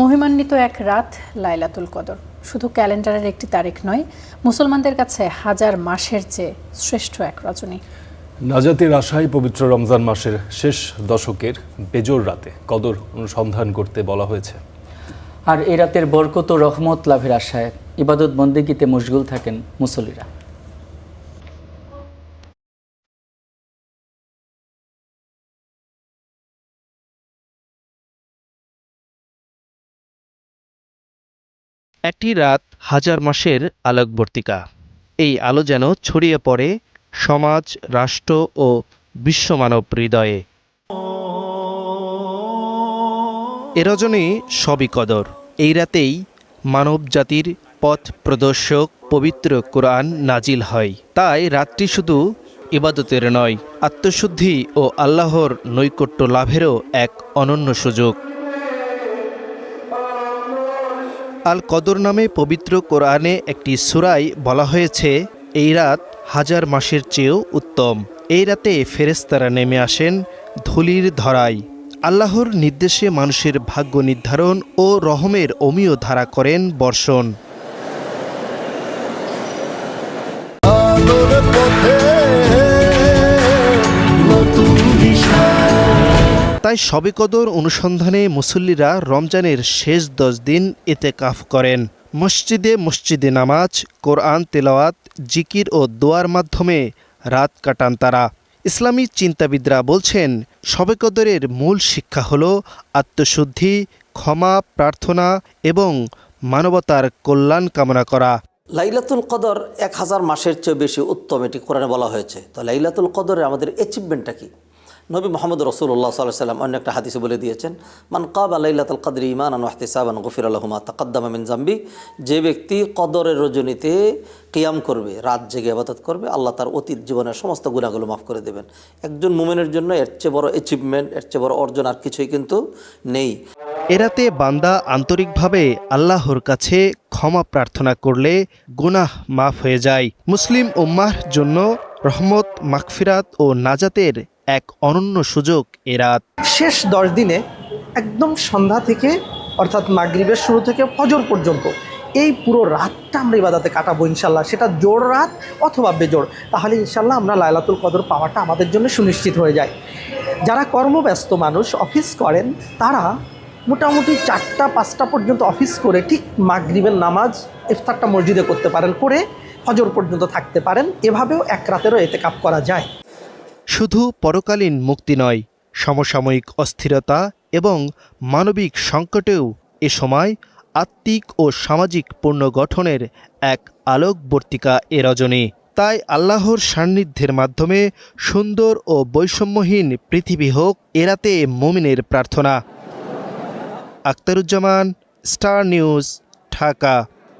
মহিমান্বিত এক রাত লাইলাতুল কদর শুধু ক্যালেন্ডারের একটি তারিখ নয়, মুসলমানদের কাছে হাজার মাসের চেয়ে শ্রেষ্ঠ এক রজনী। নাজাতের আশায় পবিত্র রমজান মাসের শেষ দশকের বেজোর রাতে কদর অনুসন্ধান করতে বলা হয়েছে। আর এই রাতের বরকত ও রহমত লাভের আশায় ইবাদত বন্দেগীতে মশগুল থাকেন মুসল্লিরা। একটি রাত হাজার মাসের আলোকবর্তিকা। এই আলো যেন ছড়িয়ে পড়ে সমাজ, রাষ্ট্র ও বিশ্বমানব হৃদয়ে। এ রজনী সবই কদর। এই রাতেই মানব জাতির পথ প্রদর্শক পবিত্র কোরআন নাজিল হয়। তাই রাতটি শুধু ইবাদতের নয়, আত্মশুদ্ধি ও আল্লাহর নৈকট্য লাভেরও এক অনন্য সুযোগ। আল কদর নামে পবিত্র কোরআনে একটি সূরায় বলা হয়েছে, এই রাত হাজার মাসের চেয়েও উত্তম। এই রাতে ফেরেশতারা নেমে আসেন ধূলির ধরায়। আল্লাহর নির্দেশে মানুষের ভাগ্য নির্ধারণ ও রহমের অমীয় ধারা করেন বর্ষণ। তাই শবে কদর অনুসন্ধানে মুসল্লিরা রমজানের শেষ 10 দিন ইতিকাফ করেন। মসজিদে মসজিদে নামাজ, কোরআন তেলাওয়াত, জিকির ও দোয়ার মাধ্যমে রাত কাটান তারা। ইসলামী চিন্তাবিদরা বলছেন, শবে কদরের মূল শিক্ষা হল আত্মশুদ্ধি, ক্ষমা প্রার্থনা এবং মানবতার কল্যাণ কামনা করা। লাইলাতুল কদর 1000 মাসের চেয়ে বেশি উত্তম, এটি কোরআনে বলা হয়েছে। তো লাইলাতুল কদরের আমাদের অ্যাচিভমেন্টটা কি? নবী মোহাম্মদ রাসূলুল্লাহ সাল্লাল্লাহু আলাইহি ওয়াসাল্লাম অন্য একটা হাদিসে বলে দিয়েছেন, মান কাবা লাইলাতুল কদরি ঈমানান ওয়া ইহতিসাবান গুফিরা লাহু মা তাকাদ্দামা মিন যামবি। যে ব্যক্তি কদরের রজনীতে কিয়াম করবে, রাত জেগে ইবাদত করবে, আল্লাহ তার অতীত জীবনের সমস্ত গুনাহগুলো মাফ করে দেবেন। একজন মুমিনের জন্য এর চেয়ে বড় অ্যাচিভমেন্ট, এর চেয়ে বড় অর্জন আর কিছুই কিন্তু নেই। এরাতে বান্দা আন্তরিকভাবে আল্লাহর কাছে ক্ষমা প্রার্থনা করলে গুনাহ মাফ হয়ে যায়। মুসলিম উম্মাহর জন্য রহমত, মাগফিরাত ও নাজাতের এক অনন্য সুযোগ এ রাত। শেষ 10 দিনে একদম সন্ধ্যা থেকে অর্থাৎ মাগরিবের শুরু থেকে ফজর পর্যন্ত এই পুরো রাতটা আমরা ইবাদতে কাটাবো ইনশাল্লাহ। সেটা জোড় রাত অথবা বেজোড়, তাহলে ইনশাল্লাহ আমরা লাইলাতুল কদর পাওয়াটা আমাদের জন্য সুনিশ্চিত হয়ে যায়। যারা কর্মব্যস্ত মানুষ, অফিস করেন, তারা মোটামুটি 4টা-5টা পর্যন্ত অফিস করে ঠিক মাগরিবের নামাজ ইফতারটা মসজিদে করতে পারেন, করে ফজর পর্যন্ত থাকতে পারেন। এভাবেও এক রাতেরও ইতিকাফ করা যায়। শুধু পরকালীন মুক্তি নয়, সমসাময়িক অস্থিরতা এবং মানবিক সংকটেও এ সময় আত্মিক ও সামাজিক পুনর্গঠনের এক আলোকবর্তিকা এ রজনী। তাই আল্লাহর সান্নিধ্যের মাধ্যমে সুন্দর ও বৈষম্যহীন পৃথিবী হোক, এ রাতে মুমিনের প্রার্থনা। Akhtaruzzaman, star news, Dhaka.